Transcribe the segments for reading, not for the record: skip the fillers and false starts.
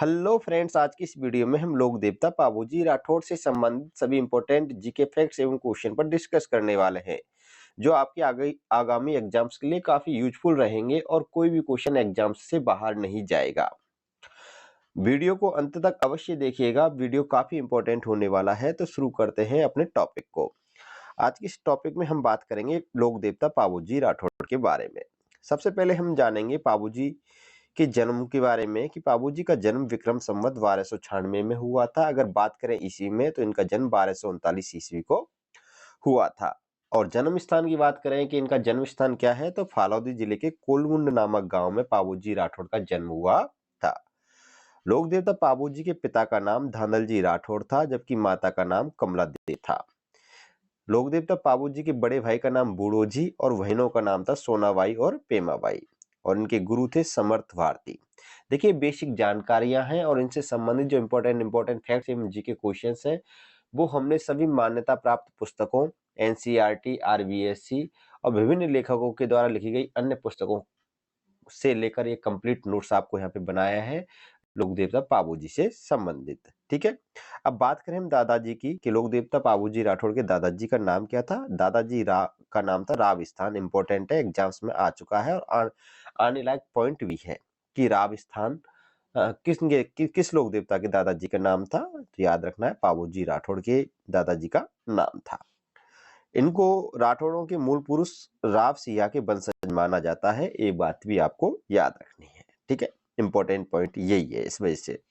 Hello friends, आज की इस वीडियो में हम लोक देवता पाबूजी राठौड़ से संबंधित सभी इंपॉर्टेंट जीके फैक्ट्स एवं क्वेश्चन पर डिस्कस करने वाले हैं, जो आपके आगामी एग्जाम्स के लिए काफी यूजफुल रहेंगे और कोई भी क्वेश्चन एग्जाम्स से बाहर नहीं जाएगा। वीडियो को अंत तक अवश्य देखिएगा, वीडियो काफी इंपॉर्टेंट होने वाला है। तो शुरू करते हैं अपने टॉपिक को। आज की इस टॉपिक में हम बात करेंगे लोक देवता पाबूजी राठौड़ के बारे में। सबसे पहले हम जानेंगे पाबूजी के जन्म के बारे में कि पाबूजी का जन्म विक्रम संवत 1296 में हुआ था। अगर बात करें ईस्वी में तो इनका जन्म 1239 ईस्वी को हुआ था। और जन्म स्थान की बात करें कि इनका जन्म स्थान क्या है, तो फालोदी जिले के कोलमुंड नामक गांव में पाबूजी राठौड़ का जन्म हुआ था। लोक देवता पाबूजी के पिता का नाम धानलजी राठौड़ था, जबकि माता का नाम कमला देवी था। लोक देवता पाबूजी के बड़े भाई का नाम बूढ़ोजी और बहनों का नाम था सोनाबाई और पेमाबाई, और इनके गुरु थे समर्थ भारती। देखिए, बेसिक जानकारियां हैं और इनसे संबंधित जो इंपॉर्टेंट फैक्ट्स एवं जीके क्वेश्चंस हैं वो हमने सभी मान्यता प्राप्त पुस्तकों, एनसीईआरटी, आरबीएससी और विभिन्न लेखकों के द्वारा लिखी गई अन्य पुस्तकों से लेकर ये कंप्लीट नोट्स आपको यहाँ पे बनाया है लोक देवता पाबूजी से संबंधित। ठीक है, अब बात करें हम दादाजी की कि लोक देवता पाबूजी राठौड़ के दादाजी का नाम क्या था। दादाजी का नाम था रावस्थान। इंपॉर्टेंट है, एग्जाम्स में आ चुका है और आने लायक पॉइंट भी है कि रावस्थान किस लोक देवता के दादाजी का नाम था। तो याद रखना है, पाबूजी राठौड़ के दादाजी का नाम था। इनको राठौड़ों के मूल पुरुष राव सिया के वंशज माना जाता है, ये बात भी आपको याद रखनी है। ठीक है, इंपॉर्टेंट पॉइंट यही है इस वजह से।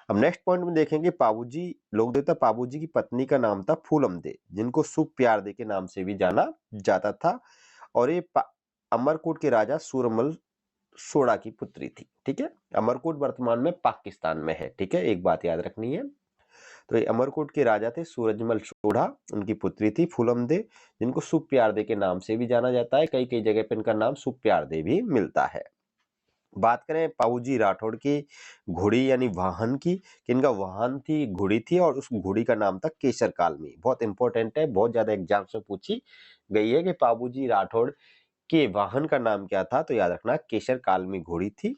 अब नेक्स्ट पॉइंट में देखेंगे, पाबूजी लोक देवता पाबूजी की पत्नी का नाम था फूलमदे, जिनको शुभ प्यार दे के नाम से भी जाना जाता था, और ये अमरकोट के राजा सूरमल सोड़ा की पुत्री थी। ठीक है, अमरकोट वर्तमान में पाकिस्तान में है। ठीक है, एक बात याद रखनी है। तो ये अमरकोट के राजा थे सूरजमल सोढ़ा, उनकी पुत्री थी फूलमदे, जिनको शुभ प्यार दे के नाम से भी जाना जाता है। कई कई जगह पे इनका नाम शुभ प्यार दे भी मिलता है। बात करें पाबूजी राठौड़ की घोड़ी यानी वाहन की, कि इनका वाहन थी, घोड़ी थी, और उस घोड़ी का नाम था केसर कालमी। बहुत इंपॉर्टेंट है, बहुत ज्यादा एग्जाम्स में पूछी गई है कि पाबूजी राठौड़ के वाहन का नाम क्या था। तो याद रखना, केसर कालमी घोड़ी थी,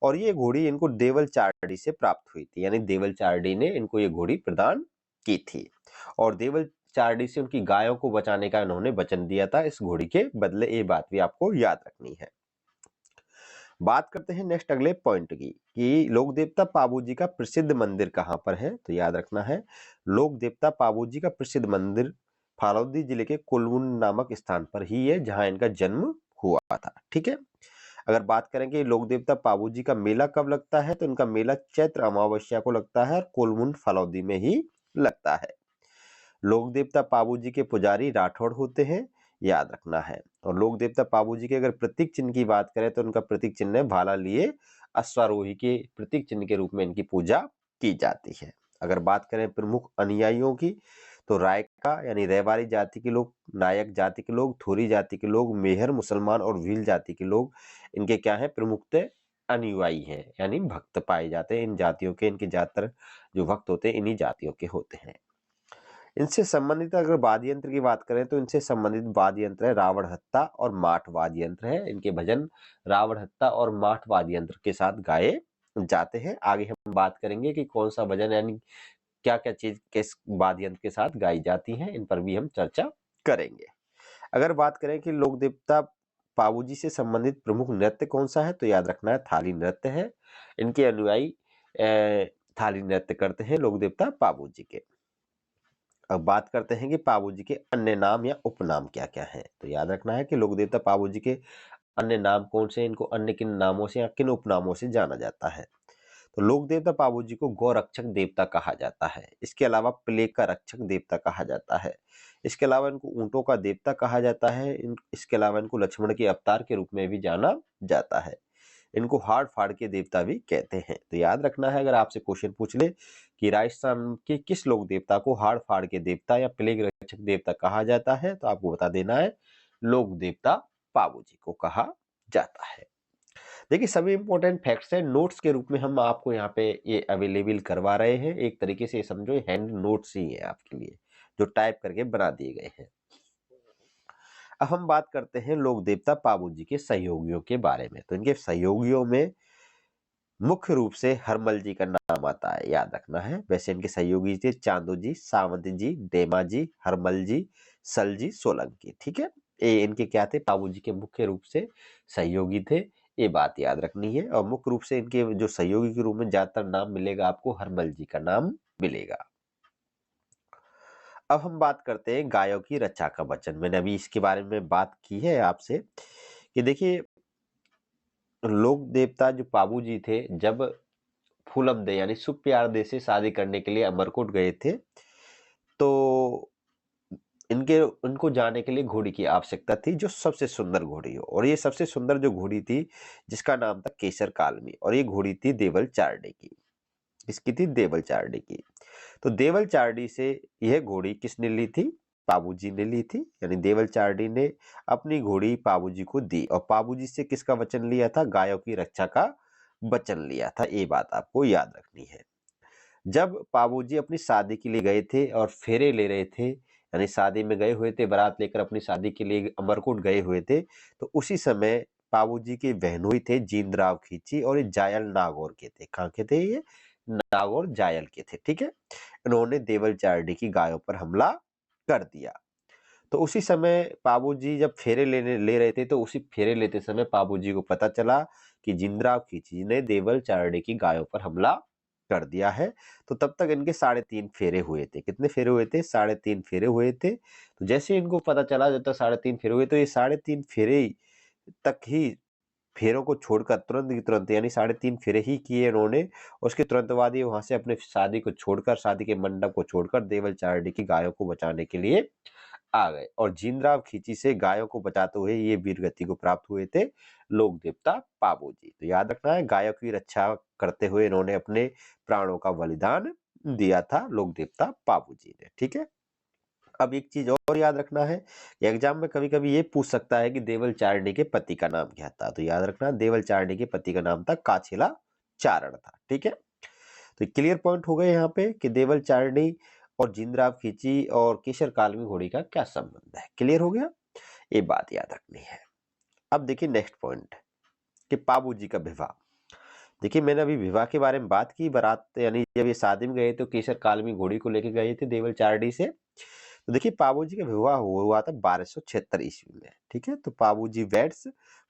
और ये घोड़ी इनको देवल चारडी से प्राप्त हुई थी, यानी देवल चारडी ने इनको ये घोड़ी प्रदान की थी, और देवल चारडी से उनकी गायों को बचाने का इन्होंने वचन दिया था इस घोड़ी के बदले। ये बात भी आपको याद रखनी है। बात करते हैं नेक्स्ट अगले पॉइंट की कि लोक देवता पाबूजी का प्रसिद्ध मंदिर कहां पर है। तो याद रखना है, लोक देवता पाबूजी का प्रसिद्ध मंदिर फालोदी जिले के कुलमुंड नामक स्थान पर ही है, जहां इनका जन्म हुआ था। ठीक है, अगर बात करें कि लोक देवता पाबूजी का मेला कब लगता है, तो इनका मेला चैत्र अमावस्या को लगता है और कोलमुंड फालोदी में ही लगता है। लोक देवता पाबूजी के पुजारी राठौड़ होते हैं, याद रखना है। और लोक देवता पाबूजी के अगर प्रतीक चिन्ह की बात करें तो उनका प्रतीक चिन्ह है भाला लिए अश्वारोही के प्रतीक चिन्ह के रूप में इनकी पूजा की जाती है। अगर बात करें प्रमुख अनुयायियों की, तो रायका यानी रेवाड़ी जाति के लोग, नायक जाति के लोग, थोरी जाति के लोग, मेहर मुसलमान और भील जाति के लोग इनके क्या है, प्रमुखतः अनुयायी हैं, यानी भक्त पाए जाते हैं इन जातियों के। इनके ज्यादातर जो भक्त होते हैं इन्हीं जातियों के होते हैं। इनसे संबंधित अगर वाद्य यंत्र की बात करें तो इनसे संबंधित वाद्य यंत्र है रावण हत्ता और माठ वाद्य यंत्र है। इनके भजन रावण हत्ता और माठ वाद्य यंत्र के साथ गाए जाते हैं। आगे हम बात करेंगे कि कौन सा भजन यानी क्या क्या चीज किस वाद्य यंत्र के साथ गाई जाती है, इन पर भी हम चर्चा करेंगे। अगर बात करें कि लोक देवता पाबूजी से संबंधित प्रमुख नृत्य कौन सा है, तो याद रखना है थाली नृत्य है। इनके अनुयायी थाली नृत्य करते हैं लोक देवता पाबूजी के। अब बात करते हैं कि पाबूजी के अन्य नाम या उपनाम क्या क्या हैं। तो याद रखना है कि लोक देवता पाबूजी के अन्य नाम कौन से हैं, इनको अन्य किन नामों से या किन उपनामों से जाना जाता है। तो लोक देवता पाबूजी को गौ रक्षक देवता कहा जाता है। इसके अलावा प्लेग का रक्षक देवता कहा जाता है। इसके अलावा इनको ऊंटों का देवता कहा जाता है। इसके अलावा इनको लक्ष्मण के अवतार के रूप में भी जाना जाता है। इनको हाड़ फाड़ के देवता भी कहते हैं। तो याद रखना है, अगर आपसे क्वेश्चन पूछ ले कि राजस्थान के किस लोक देवता को हाड़ फाड़ के देवता या प्लेग रक्षक देवता कहा जाता है, तो आपको बता देना है लोक देवता पाबूजी को कहा जाता है। देखिए, सभी इंपॉर्टेंट फैक्ट्स हैं, नोट्स के रूप में हम आपको यहाँ पे ये अवेलेबल करवा रहे हैं। एक तरीके से समझो हैंड नोट्स ही है आपके लिए, जो टाइप करके बना दिए गए हैं। अब हम बात करते हैं लोक देवता पाबूजी के सहयोगियों के बारे में। तो इनके सहयोगियों में मुख्य रूप से हरमल जी का नाम आता है, याद रखना है। वैसे इनके सहयोगी थे चांदू जी, सावंत जी, डेमा जी, हरमल जी, सल जी, सोलंकी। ठीक है, ये इनके क्या थे, बाबू जी के मुख्य रूप से सहयोगी थे, ये बात याद रखनी है। और मुख्य रूप से इनके जो सहयोगी के रूप में ज्यादातर नाम मिलेगा आपको, हरमल जी का नाम मिलेगा। अब हम बात करते हैं गायों की रक्षा का वचन। मैंने अभी इसके बारे में बात की है आपसे कि देखिए, लोक देवता जो पाबू जी थे, जब फूलमदे यानी सुप्यारदे से शादी करने के लिए अमरकोट गए थे, तो इनके उनको जाने के लिए घोड़ी की आवश्यकता थी, जो सबसे सुंदर घोड़ी हो। और ये सबसे सुंदर जो घोड़ी थी, जिसका नाम था केसर कालमी, और ये घोड़ी थी देवल चारडी की। किसकी थी? देवल चारडी की। तो देवल चारडी से यह घोड़ी किसने ली थी? पाबूजी ने ली थी। यानी देवल चारडी ने अपनी घोड़ी पाबूजी को दी, और पाबूजी से किसका वचन लिया था? गायों की रक्षा का वचन लिया था। ये बात आपको याद रखनी है। जब पाबूजी अपनी शादी के लिए गए थे और फेरे ले रहे थे, यानी शादी में गए हुए थे, बारात लेकर अपनी शादी के लिए अमरकोट गए हुए थे, तो उसी समय पाबूजी के बहनोई थे जींदराव खींची, और ये जायल नागौर के थे। कहाँ के थे ये? नागौर जायल के थे। ठीक है, इन्होंने देवल चारडी की गायों पर हमला कर दिया। तो उसी समय पाबूजी जब फेरे लेने ले रहे थे, तो उसी फेरे लेते समय पाबूजी को पता चला कि जिंदराव खींची ने देवल चारडी की गायों पर हमला कर दिया है। तो तब तक इनके 3.5 फेरे हुए थे। कितने फेरे हुए थे? 3.5 फेरे हुए थे। तो जैसे इनको पता चला, जब तक 3.5 फेरे हुए, तो ये 3.5 फेरे तक ही फेरों को छोड़कर तुरंत की तुरंत, यानी 3.5 फेरे ही किए इन्होंने। उसके तुरंत बाद ये वहां से अपने शादी को छोड़कर, शादी के मंडप को छोड़कर देवल चारडी की गायों को बचाने के लिए आ गए। और जींदराव खींची से गायों को बचाते हुए ये वीर गति को प्राप्त हुए थे लोक देवता पाबू जी। तो याद रखना है, गायों की रक्षा करते हुए इन्होंने अपने प्राणों का बलिदान दिया था लोक देवता पाबू जी ने। ठीक है, अब एक चीज और याद रखना है, एग्जाम में कभी कभी ये पूछ सकता है कि देवल चारडी के पति का नाम क्या था। तो याद रखना, देवल चारडी के पति का नाम था काछिला चारण था। ठीक है, तो क्लियर पॉइंट हो गए यहाँ पे कि देवल चारडी और जिंदराव खींची और केशर कालमी घोड़ी का क्या संबंध है। क्लियर हो गया, ये बात याद रखनी है। अब देखिए नेक्स्ट पॉइंट कि पाबू जी का विवाह। देखिए, मैंने अभी विवाह के बारे में बात की, बारात यानी जब ये शादी में गए तो केशर कालमी घोड़ी को लेके गए थे देवल चारडी से। तो देखिए, पाबू जी का विवाह हुआ था 1276 ईस्वी में। ठीक है, तो पाबू जी वेड्स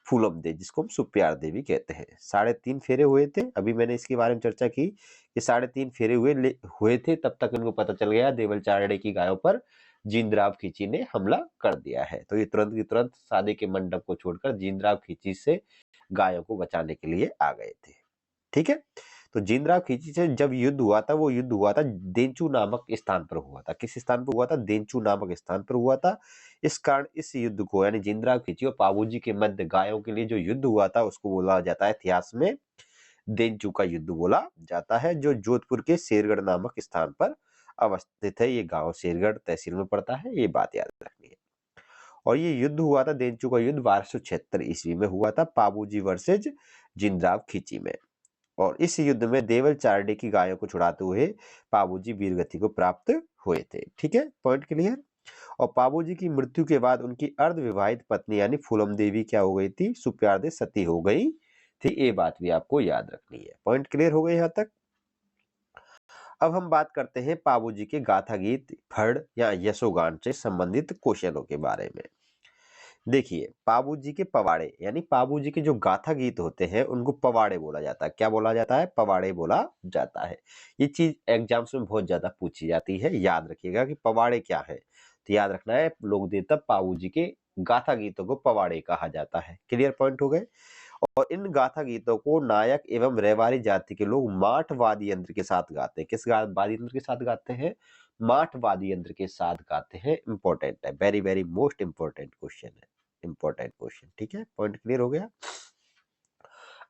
फूलम दे, जिसको हम सुप्यार देवी कहते हैं। 3.5 फेरे हुए थे। अभी मैंने इसके बारे में चर्चा की कि 3.5 फेरे हुए थे, तब तक इनको पता चल गया देवल चारडे की गायों पर जींदराव खींची ने हमला कर दिया है। तो ये तुरंत की तुरंत शादी के मंडप को छोड़कर जींदराव खींची से गायों को बचाने के लिए आ गए थे। ठीक है, तो जींदराव खींची से जब युद्ध हुआ था, वो युद्ध हुआ था देंचू नामक स्थान पर हुआ था। किस स्थान पर हुआ था? देंचू नामक स्थान पर हुआ था। इस कारण इस युद्ध को, यानी जिंदराव खींची और पाबूजी के मध्य गायों के लिए जो युद्ध हुआ था, उसको बोला जाता है इतिहास में देंचू का युद्ध बोला जाता है, जो जोधपुर के शेरगढ़ नामक स्थान पर अवस्थित है। ये गांव शेरगढ़ तहसील में पड़ता है, ये बात याद रखनी है। और ये युद्ध हुआ था, देंचू का युद्ध 1276 ईस्वी में हुआ था, पाबूजी वर्सेज जिंदराव खींची में। और इस युद्ध में देवल चारडी की गायों को छुड़ाते हुए पाबूजी वीरगति को प्राप्त हुए थे। ठीक है, पॉइंट क्लियर। और पाबूजी की मृत्यु के बाद उनकी अर्धविवाहित पत्नी यानी फूलम देवी क्या हो गई थी? सुप्यारदे सती हो गई थी। ये बात भी आपको याद रखनी है। पॉइंट क्लियर हो गए यहाँ तक। अब हम बात करते हैं पाबूजी के गाथा गीत, फड़ या यशोगान से संबंधित क्वेश्चनों के बारे में। देखिए, पाबूजी के पवाड़े, यानी पाबूजी के जो गाथा गीत होते हैं, उनको पवाड़े बोला जाता है। क्या बोला जाता है? पवाड़े बोला जाता है। ये चीज एग्जाम्स में बहुत ज्यादा पूछी जाती है, याद रखिएगा कि पवाड़े क्या है। तो याद रखना है, लोक देवता पाबूजी के गाथा गीतों को पवाड़े कहा जाता है। क्लियर पॉइंट हो गए। और इन गाथा गीतों को नायक एवं रेवाड़ी जाति के लोग माठ वाद्य यंत्र के साथ गाते हैं। किस वाद्य यंत्र के साथ गाते हैं? माठ वाद्य यंत्र के साथ गाते हैं। इंपॉर्टेंट है, very very most important question है, इंपॉर्टेंट क्वेश्चन। ठीक है, पॉइंट क्लियर हो गया।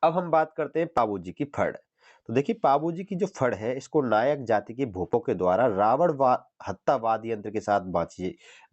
अब हम बात करते हैं पाबूजी की फड़। तो देखिए, पाबूजी की जो फड़ है, इसको नायक जाति के भूपों के द्वारा हत्ता वाद्य यंत्र के साथ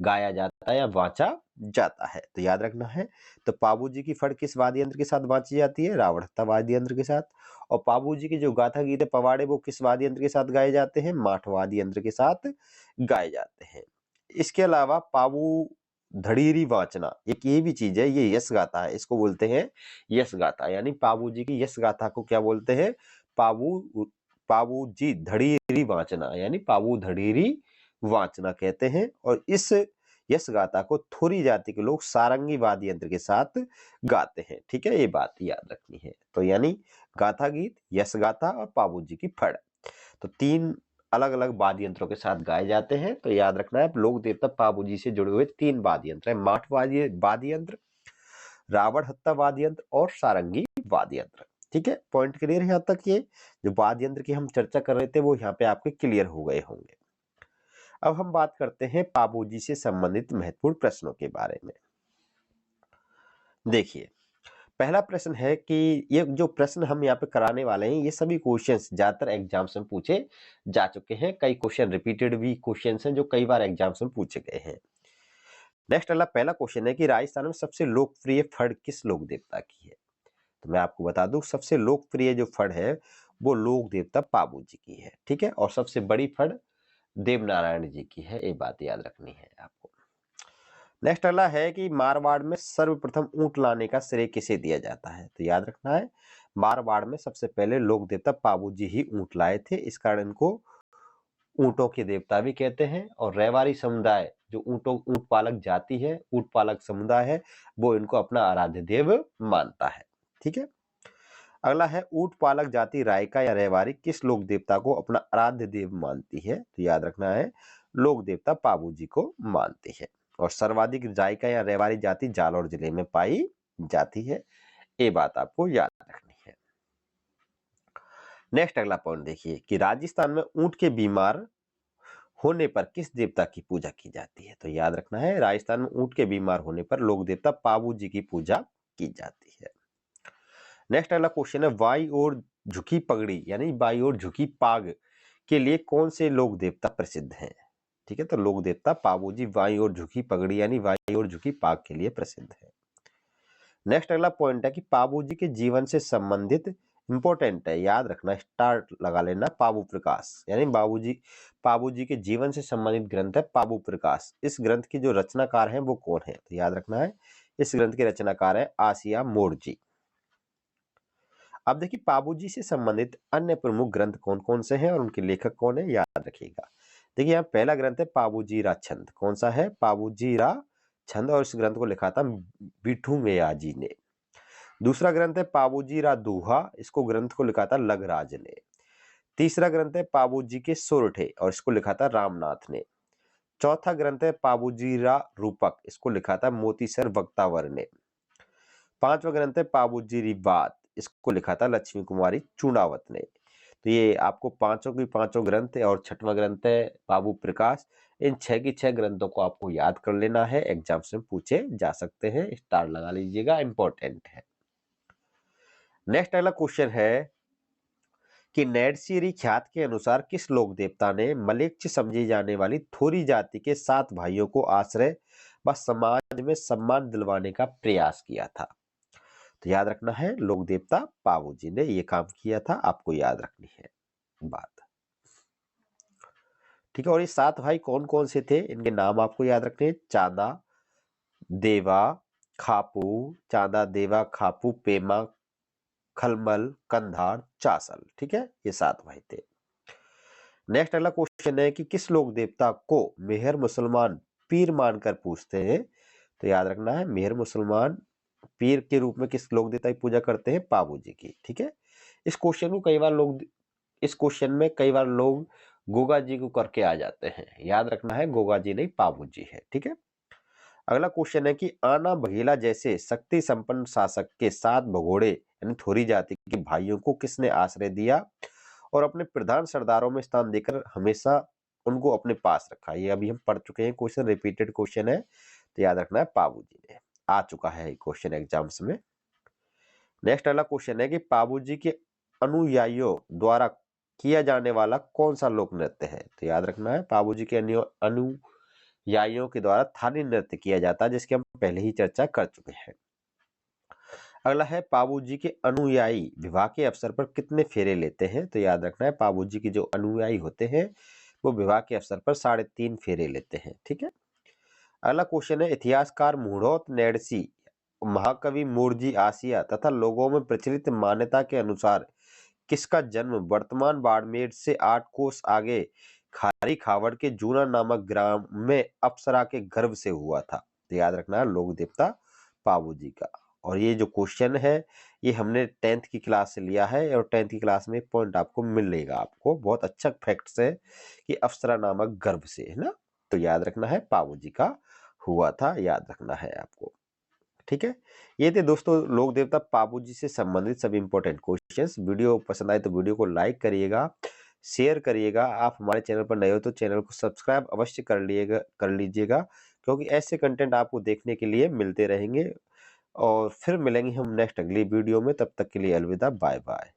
गाया जाता है या बांचा जाता है। तो याद रखना है, तो पाबूजी की फड़ किस वाद्य यंत्र के साथ बांची जाती है? रावण हत्ता वाद्य यंत्र के साथ। और पाबूजी के जो गाथा गीत है पवाड़े, वो किस वाद्य यंत्र के साथ गाए जाते हैं? माठ वाद्य यंत्र के साथ गाए जाते हैं। इसके अलावा पाबू धड़ीरी वाचना, एक ये भी चीज है, ये यश गाथा है, इसको बोलते हैं यश गाथा। यानी पाबू जी की यश गाथा को क्या बोलते हैं? पाबू जी धड़ीरी वाचना, यानी पाबू धड़ीरी वाचना कहते हैं। और इस यश गाथा को थोरी जाति के लोग सारंगी वाद्य यंत्र के साथ गाते हैं। ठीक है, ये बात याद रखनी है। तो यानी गाथा गीत, यश गाथा और पाबू जी की फड़, तो 3 अलग-अलग वाद्य यंत्रों के साथ गाए जाते हैं। तो याद रखना है, लोक देवता पाबू जी से जुड़े हुए 3 वाद्य यंत्र हैं, माठ वाद्य यंत्र, रावण हत्ता वाद्य यंत्र और सारंगी वाद्य यंत्र। ठीक है, पॉइंट क्लियर है यहाँ तक? ये जो वाद्य यंत्र की हम चर्चा कर रहे थे वो यहाँ पे आपके क्लियर हो गए होंगे। अब हम बात करते हैं पाबू जी से संबंधित महत्वपूर्ण प्रश्नों के बारे में। देखिए, पहला प्रश्न है कि ये जो प्रश्न हम यहाँ पे कराने वाले हैं, ये सभी क्वेश्चंस ज्यादातर एग्जाम्स में पूछे जा चुके हैं। कई क्वेश्चन रिपीटेड भी क्वेश्चंस हैं जो कई बार एग्जाम्स में पूछे गए हैं। नेक्स्ट वाला पहला क्वेश्चन है कि राजस्थान में सबसे लोकप्रिय फड़ किस लोक देवता की है? तो मैं आपको बता दूं, सबसे लोकप्रिय जो फड़ है वो लोक देवता पाबू जी की है। ठीक है, और सबसे बड़ी फड़ देवनारायण जी की है, ये बात याद रखनी है आपको। नेक्स्ट अगला है कि मारवाड़ में सर्वप्रथम ऊंट लाने का श्रेय किसे दिया जाता है? तो याद रखना है, मारवाड़ में सबसे पहले लोक देवता पाबू जी ही ऊंट लाए थे, इस कारण इनको ऊंटों के देवता भी कहते हैं। और रेवाड़ी समुदाय जो ऊंट पालक जाति है, ऊंट पालक समुदाय है, वो इनको अपना आराध्य देव मानता है। ठीक है, अगला है ऊंट पालक जाति रायका या रेवाड़ी किस लोक देवता को अपना आराध्य देव मानती है? तो याद रखना है, लोक देवता पाबू जी को मानती है। और सर्वाधिक रायका या रेवाड़ी जाति जालौर जिले में पाई जाती है, ये बात आपको याद रखनी है। नेक्स्ट अगला पॉइंट देखिए कि राजस्थान में ऊंट के बीमार होने पर किस देवता की पूजा की जाती है? तो याद रखना है, राजस्थान में ऊंट के बीमार होने पर लोक देवता पाबू जी की पूजा की जाती है। नेक्स्ट अगला क्वेश्चन है, बाई ओर झुकी पगड़ी यानी बाई ओर झुकी पाग के लिए कौन से लोक देवता प्रसिद्ध हैं? ठीक है, तो लोक देवता पाबू जी बाई ओर झुकी पगड़ी यानी बाई ओर झुकी पाग के लिए प्रसिद्ध है। नेक्स्ट अगला पॉइंट है कि पाबू जी के जीवन से संबंधित इंपॉर्टेंट है, याद रखना, स्टार लगा लेना, पाबू प्रकाश यानी पाबू जी के जीवन से संबंधित ग्रंथ है पाबू प्रकाश। इस ग्रंथ की जो रचनाकार हैं वो कौन है? तो याद रखना है, इस ग्रंथ के रचनाकार है आसिया मोड़ जी। अब देखिए, पाबू जी से संबंधित अन्य प्रमुख ग्रंथ कौन कौन से हैं और उनके लेखक कौन है, याद रखिएगा। देखिए, यहाँ पहला ग्रंथ है पाबू जी रा छंद। कौन सा है? पाबू जी रा छंद, और इस ग्रंथ को लिखा था बिठू मेया जी ने। दूसरा ग्रंथ है पाबू जी रा दूहा, इसको ग्रंथ को लिखा था लगराज ने। तीसरा ग्रंथ है पाबू जी के सोरठे, और इसको लिखा था रामनाथ ने। चौथा ग्रंथ है पाबू जी रा रूपक, इसको लिखा था मोतीसर वक्तावर ने। पांचवा ग्रंथ है पाबू जी री बात, इसको लिखा था लक्ष्मी कुमारी चूनावत ने। तो ये आपको पांचों की पांचों ग्रंथ है, और छठवां ग्रंथ है पाबू प्रकाश। इन 6 की 6 ग्रंथों को आपको याद कर लेना है, एग्जाम्स में पूछे जा सकते हैं, स्टार लगा लीजिएगा, इंपॉर्टेंट है। नेक्स्ट अगला क्वेश्चन है कि नैडसीरी ख्यात के अनुसार किस लोक देवता ने मलेच्छ समझी जाने वाली थोरी जाति के 7 भाइयों को आश्रय व समाज में सम्मान दिलवाने का प्रयास किया था? तो याद रखना है, लोक देवता पाबू जी ने ये काम किया था, आपको याद रखनी है बात। ठीक है, और ये 7 भाई कौन कौन से थे, इनके नाम आपको याद रखने हैं, चांदा देवा खापू, चांदा देवा खापू पेमा खलमल कंधार चासल। ठीक है, ये 7 भाई थे। नेक्स्ट अगला क्वेश्चन है कि किस लोक देवता को मेहर मुसलमान पीर मानकर पूजते हैं? तो याद रखना है, मेहर मुसलमान पीर के रूप में किस लोक देवता की पूजा करते हैं? पाबू जी की। ठीक है, इस क्वेश्चन को कई बार लोग इस क्वेश्चन में कई बार लोग गोगा जी को करके आ जाते हैं, याद रखना है, गोगा जी नहीं पाबू जी है। ठीक है, अगला क्वेश्चन है कि आना बघेला जैसे शक्ति संपन्न शासक के 7 भगोड़े यानी थोरी जाति के भाइयों को किसने आश्रय दिया और अपने प्रधान सरदारों में स्थान देकर हमेशा उनको अपने पास रखा? ये अभी हम पढ़ चुके हैं, क्वेश्चन रिपीटेड क्वेश्चन है, तो याद रखना है, पाबू जी ने। आ चुका है क्वेश्चन एग्जाम्स में। नेक्स्ट अगला क्वेश्चन है कि पाबू जी के अनुयायियों द्वारा किया जाने वाला कौन सा लोक नृत्य है? तो याद रखना है, पाबू जी के अनुयायियों के द्वारा थाली नृत्य किया जाता है, जिसकी हम पहले ही चर्चा कर चुके हैं। अगला है पाबू जी के अनुयायी विवाह के अवसर पर कितने फेरे लेते हैं? तो याद रखना है, पाबू जी के जो अनुयायी होते हैं वो विवाह के अवसर पर 3.5 फेरे लेते हैं। ठीक है, अगला क्वेश्चन है, इतिहासकार मुहूर्त नेडसी, महाकवि मुर्जी आसिया तथा लोगों में प्रचलित मान्यता के अनुसार किसका जन्म वर्तमान बाड़मेर से 8 कोस आगे खारी खावड़ के जूना नामक ग्राम में अप्सरा के गर्भ से हुआ था? तो याद रखना है लोक देवता पाबू जी का। और ये जो क्वेश्चन है ये हमने 10th की क्लास से लिया है और 10th की क्लास में पॉइंट आपको मिलेगा, आपको बहुत अच्छा फैक्ट्स है कि अप्सरा नामक गर्भ से, है ना। तो याद रखना है पाबू जी का हुआ था, याद रखना है आपको। ठीक है, ये थे दोस्तों लोक देवता पाबू जी से संबंधित सभी इंपॉर्टेंट क्वेश्चंस। वीडियो पसंद आए तो वीडियो को लाइक करिएगा, शेयर करिएगा। आप हमारे चैनल पर नए हो तो चैनल को सब्सक्राइब अवश्य कर लीजिएगा, क्योंकि ऐसे कंटेंट आपको देखने के लिए मिलते रहेंगे। और फिर मिलेंगे हम नेक्स्ट अगली वीडियो में, तब तक के लिए अलविदा, बाय बाय।